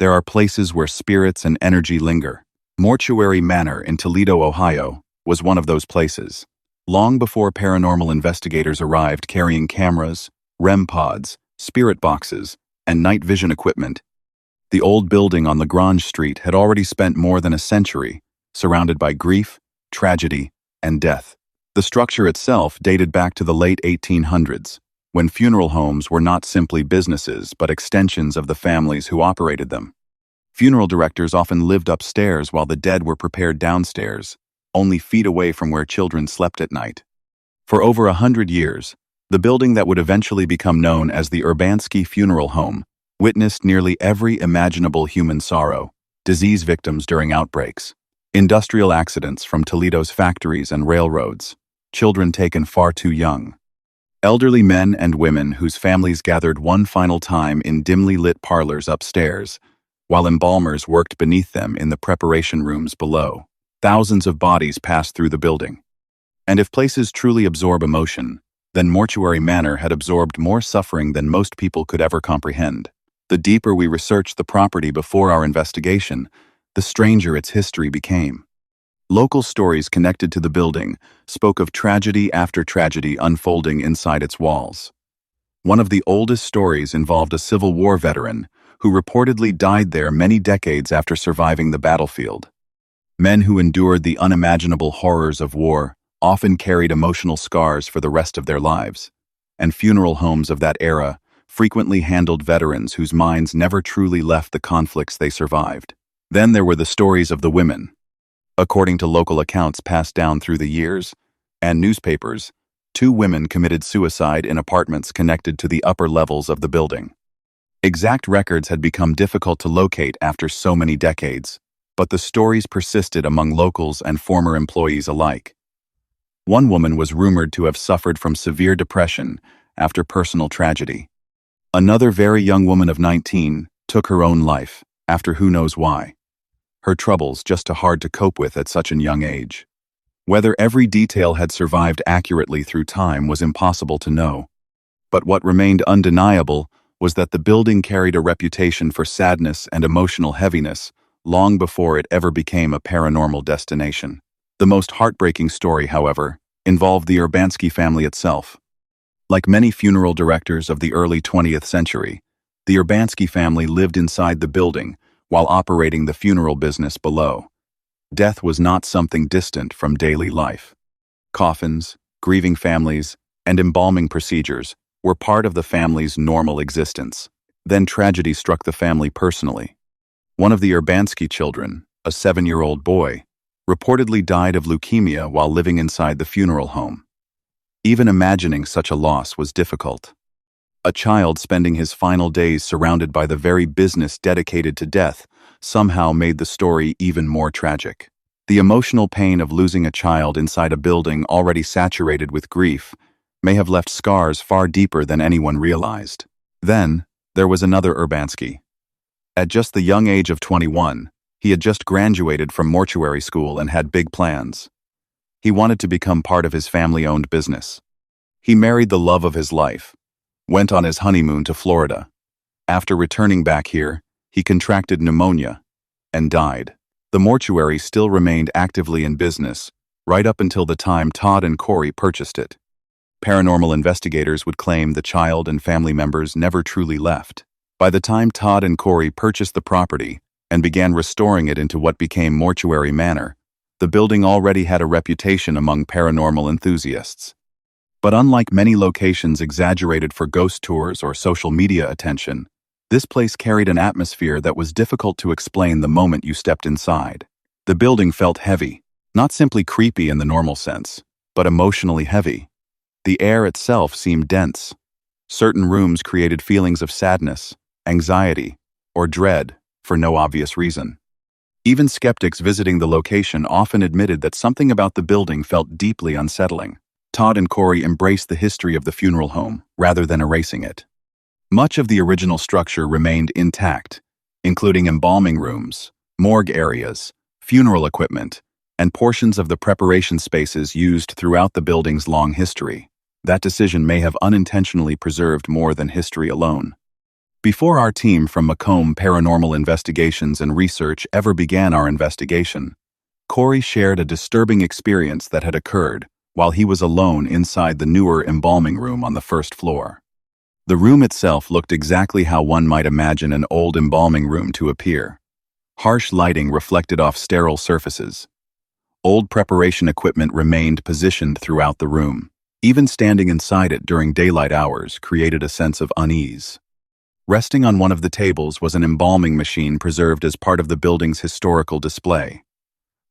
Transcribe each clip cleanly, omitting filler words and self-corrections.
There are places where spirits and energy linger. Mortuary Manor in Toledo, Ohio, was one of those places. Long before paranormal investigators arrived carrying cameras, REM pods, spirit boxes, and night vision equipment, the old building on Lagrange Street had already spent more than a century, surrounded by grief, tragedy, and death. The structure itself dated back to the late 1800s, when funeral homes were not simply businesses but extensions of the families who operated them. Funeral directors often lived upstairs while the dead were prepared downstairs, only feet away from where children slept at night. For over 100 years, the building that would eventually become known as the Urbanski Funeral Home witnessed nearly every imaginable human sorrow: disease victims during outbreaks, industrial accidents from Toledo's factories and railroads, children taken far too young, elderly men and women whose families gathered one final time in dimly lit parlors upstairs, while embalmers worked beneath them in the preparation rooms below. Thousands of bodies passed through the building. And if places truly absorb emotion, then Mortuary Manor had absorbed more suffering than most people could ever comprehend. The deeper we researched the property before our investigation, the stranger its history became. Local stories connected to the building spoke of tragedy after tragedy unfolding inside its walls. One of the oldest stories involved a Civil War veteran who reportedly died there many decades after surviving the battlefield. Men who endured the unimaginable horrors of war often carried emotional scars for the rest of their lives, and funeral homes of that era frequently handled veterans whose minds never truly left the conflicts they survived. Then there were the stories of the women. According to local accounts passed down through the years and newspapers, 2 women committed suicide in apartments connected to the upper levels of the building. Exact records had become difficult to locate after so many decades, but the stories persisted among locals and former employees alike. One woman was rumored to have suffered from severe depression after personal tragedy. Another very young woman of 19 took her own life, after who knows why. Her troubles just too hard to cope with at such a young age. Whether every detail had survived accurately through time was impossible to know. But what remained undeniable was that the building carried a reputation for sadness and emotional heaviness long before it ever became a paranormal destination. The most heartbreaking story, however, involved the Urbanski family itself. Like many funeral directors of the early 20th century, the Urbanski family lived inside the building while operating the funeral business below. Death was not something distant from daily life. Coffins, grieving families, and embalming procedures were part of the family's normal existence. Then tragedy struck the family personally. One of the Urbanski children, a 7-year-old boy, reportedly died of leukemia while living inside the funeral home. Even imagining such a loss was difficult. A child spending his final days surrounded by the very business dedicated to death somehow made the story even more tragic. The emotional pain of losing a child inside a building already saturated with grief may have left scars far deeper than anyone realized. Then, there was another Urbanski. At just the young age of 21, he had just graduated from mortuary school and had big plans. He wanted to become part of his family-owned business. He married the love of his life, went on his honeymoon to Florida. After returning back here, he contracted pneumonia and died. The mortuary still remained actively in business right up until the time Todd and Corey purchased it. Paranormal investigators would claim the child and family members never truly left. By the time Todd and Corey purchased the property and began restoring it into what became Mortuary Manor, the building already had a reputation among paranormal enthusiasts. But unlike many locations exaggerated for ghost tours or social media attention, this place carried an atmosphere that was difficult to explain the moment you stepped inside. The building felt heavy, not simply creepy in the normal sense, but emotionally heavy. The air itself seemed dense. Certain rooms created feelings of sadness, anxiety, or dread for no obvious reason. Even skeptics visiting the location often admitted that something about the building felt deeply unsettling. Todd and Corey embraced the history of the funeral home rather than erasing it. Much of the original structure remained intact, including embalming rooms, morgue areas, funeral equipment, and portions of the preparation spaces used throughout the building's long history. That decision may have unintentionally preserved more than history alone. Before our team from Macomb Paranormal Investigations and Research ever began our investigation, Corey shared a disturbing experience that had occurred while he was alone inside the newer embalming room on the first floor. The room itself looked exactly how one might imagine an old embalming room to appear. Harsh lighting reflected off sterile surfaces. Old preparation equipment remained positioned throughout the room. Even standing inside it during daylight hours created a sense of unease. Resting on one of the tables was an embalming machine preserved as part of the building's historical display.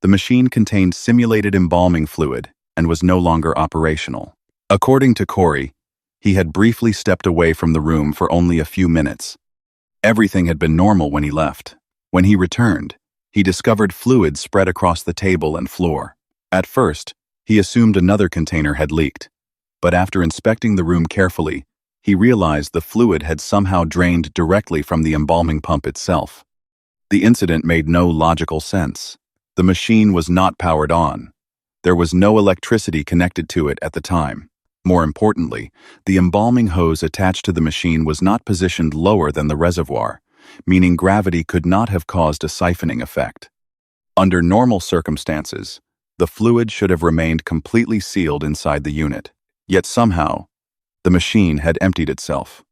The machine contained simulated embalming fluid and was no longer operational. According to Corey, he had briefly stepped away from the room for only a few minutes. Everything had been normal when he left. When he returned, he discovered fluid spread across the table and floor. At first, he assumed another container had leaked, but after inspecting the room carefully, he realized the fluid had somehow drained directly from the embalming pump itself. The incident made no logical sense. The machine was not powered on. There was no electricity connected to it at the time. More importantly, the embalming hose attached to the machine was not positioned lower than the reservoir, meaning gravity could not have caused a siphoning effect. Under normal circumstances, the fluid should have remained completely sealed inside the unit. Yet somehow, the machine had emptied itself.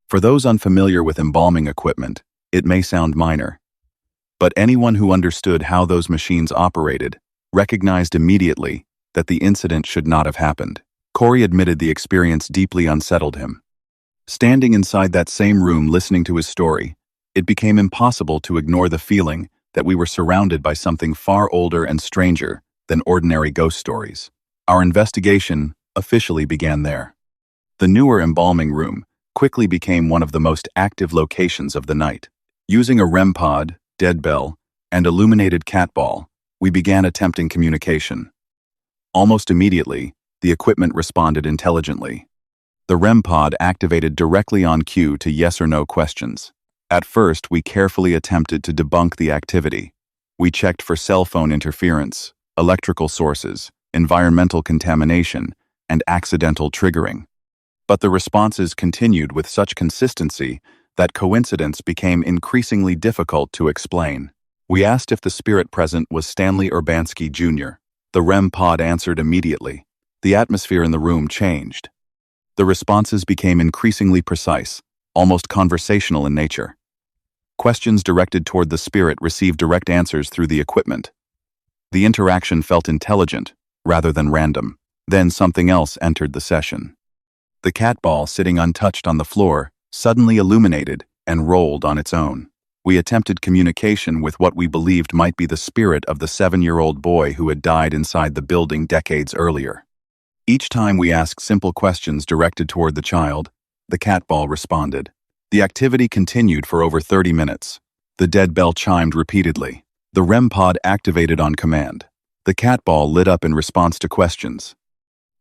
For those unfamiliar with embalming equipment, it may sound minor. But anyone who understood how those machines operated recognized immediately that the incident should not have happened. Corey admitted the experience deeply unsettled him. Standing inside that same room listening to his story, it became impossible to ignore the feeling that we were surrounded by something far older and stranger than ordinary ghost stories. Our investigation officially began there. The newer embalming room quickly became one of the most active locations of the night. Using a REM pod, dead bell, and illuminated cat ball, we began attempting communication. Almost immediately, the equipment responded intelligently. The REM pod activated directly on cue to yes or no questions. At first, we carefully attempted to debunk the activity. We checked for cell phone interference, electrical sources, environmental contamination, and accidental triggering. But the responses continued with such consistency that coincidence became increasingly difficult to explain. We asked if the spirit present was Stanley Urbanski Jr. The REM pod answered immediately. The atmosphere in the room changed. The responses became increasingly precise, almost conversational in nature. Questions directed toward the spirit received direct answers through the equipment. The interaction felt intelligent, rather than random. Then something else entered the session. The cat ball sitting untouched on the floor suddenly illuminated and rolled on its own. We attempted communication with what we believed might be the spirit of the 7-year-old boy who had died inside the building decades earlier. Each time we asked simple questions directed toward the child, the cat ball responded. The activity continued for over 30 minutes. The dead bell chimed repeatedly. The REM pod activated on command. The cat ball lit up in response to questions.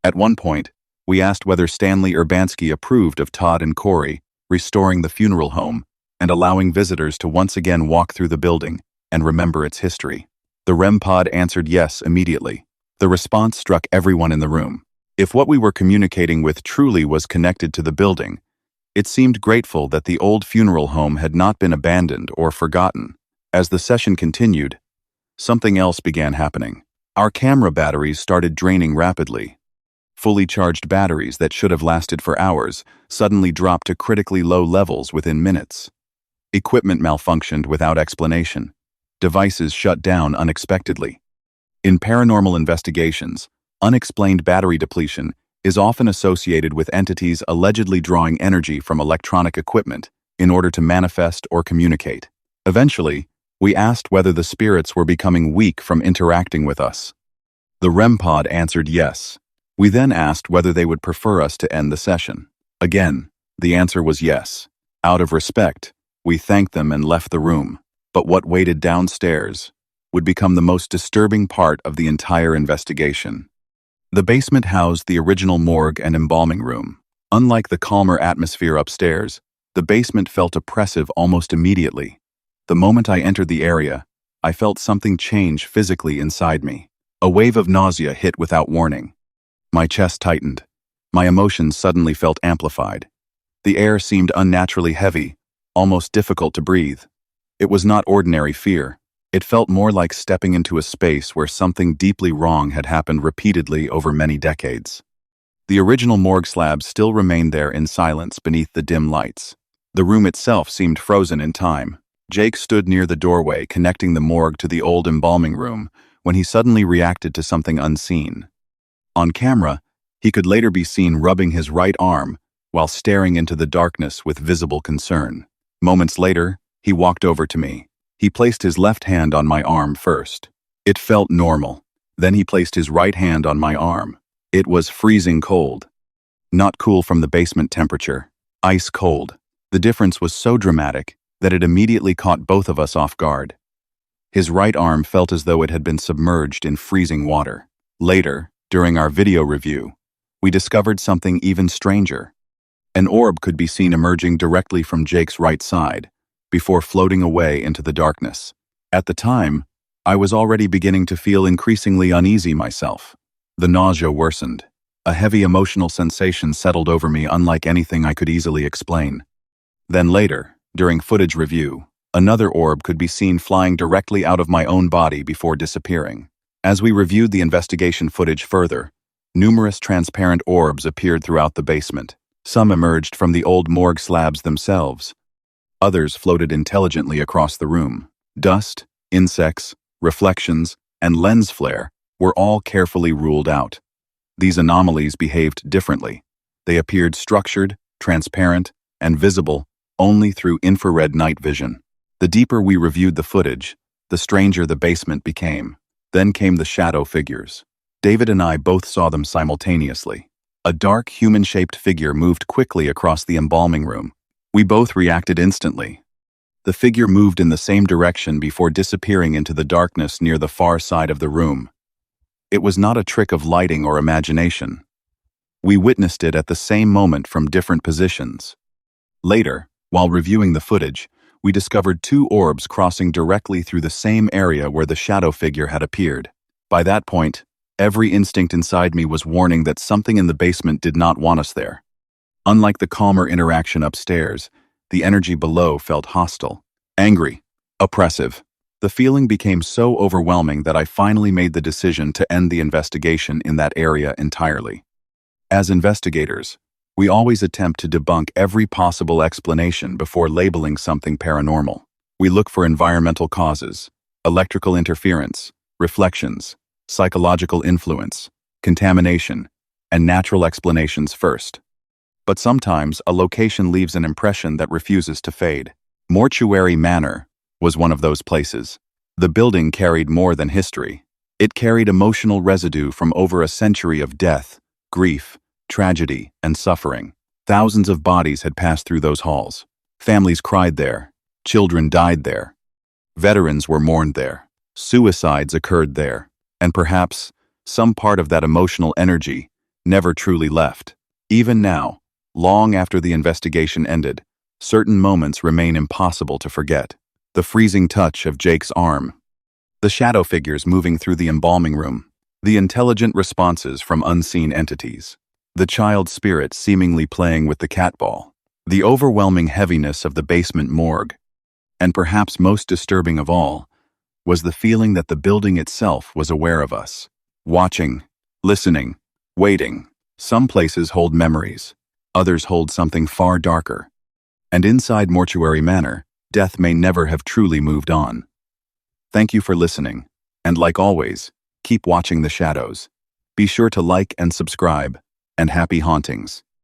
At one point, we asked whether Stanley Urbanski approved of Todd and Corey restoring the funeral home and allowing visitors to once again walk through the building and remember its history. The REM pod answered yes immediately. The response struck everyone in the room. If what we were communicating with truly was connected to the building, it seemed grateful that the old funeral home had not been abandoned or forgotten. As the session continued, something else began happening. Our camera batteries started draining rapidly. Fully charged batteries that should have lasted for hours suddenly dropped to critically low levels within minutes. Equipment malfunctioned without explanation. Devices shut down unexpectedly. In paranormal investigations, unexplained battery depletion is often associated with entities allegedly drawing energy from electronic equipment in order to manifest or communicate. Eventually, we asked whether the spirits were becoming weak from interacting with us. The REM pod answered yes. We then asked whether they would prefer us to end the session. Again, the answer was yes. Out of respect, we thanked them and left the room. But what waited downstairs would become the most disturbing part of the entire investigation. The basement housed the original morgue and embalming room. Unlike the calmer atmosphere upstairs, the basement felt oppressive almost immediately. The moment I entered the area, I felt something change physically inside me. A wave of nausea hit without warning. My chest tightened. My emotions suddenly felt amplified. The air seemed unnaturally heavy, almost difficult to breathe. It was not ordinary fear. It felt more like stepping into a space where something deeply wrong had happened repeatedly over many decades. The original morgue slabs still remained there in silence beneath the dim lights. The room itself seemed frozen in time. Jake stood near the doorway connecting the morgue to the old embalming room when he suddenly reacted to something unseen. On camera, he could later be seen rubbing his right arm while staring into the darkness with visible concern. Moments later, he walked over to me. He placed his left hand on my arm first. It felt normal. Then he placed his right hand on my arm. It was freezing cold. Not cool from the basement temperature. Ice cold. The difference was so dramatic that it immediately caught both of us off guard. His right arm felt as though it had been submerged in freezing water. Later, during our video review, we discovered something even stranger. An orb could be seen emerging directly from Jake's right side, before floating away into the darkness. At the time, I was already beginning to feel increasingly uneasy myself. The nausea worsened. A heavy emotional sensation settled over me unlike anything I could easily explain. Then later, during footage review, another orb could be seen flying directly out of my own body before disappearing. As we reviewed the investigation footage further, numerous transparent orbs appeared throughout the basement. Some emerged from the old morgue slabs themselves. Others floated intelligently across the room. Dust, insects, reflections, and lens flare were all carefully ruled out. These anomalies behaved differently. They appeared structured, transparent, and visible only through infrared night vision. The deeper we reviewed the footage, the stranger the basement became. Then came the shadow figures. David and I both saw them simultaneously. A dark, human-shaped figure moved quickly across the embalming room. We both reacted instantly. The figure moved in the same direction before disappearing into the darkness near the far side of the room. It was not a trick of lighting or imagination. We witnessed it at the same moment from different positions. Later, while reviewing the footage, we discovered two orbs crossing directly through the same area where the shadow figure had appeared. By that point, every instinct inside me was warning that something in the basement did not want us there. Unlike the calmer interaction upstairs, the energy below felt hostile, angry, oppressive. The feeling became so overwhelming that I finally made the decision to end the investigation in that area entirely. As investigators, we always attempt to debunk every possible explanation before labeling something paranormal. We look for environmental causes, electrical interference, reflections, psychological influence, contamination, and natural explanations first. But sometimes a location leaves an impression that refuses to fade. Mortuary Manor was one of those places. The building carried more than history. It carried emotional residue from over a century of death, grief, tragedy, and suffering. Thousands of bodies had passed through those halls. Families cried there. Children died there. Veterans were mourned there. Suicides occurred there. And perhaps some part of that emotional energy never truly left. Even now, long after the investigation ended, certain moments remain impossible to forget. The freezing touch of Jake's arm, the shadow figures moving through the embalming room, the intelligent responses from unseen entities, the child spirit seemingly playing with the cat ball, the overwhelming heaviness of the basement morgue, and perhaps most disturbing of all, was the feeling that the building itself was aware of us, watching, listening, waiting. Some places hold memories, others hold something far darker. And inside Mortuary Manor, death may never have truly moved on. Thank you for listening, and like always, keep watching the shadows. Be sure to like and subscribe, and happy hauntings.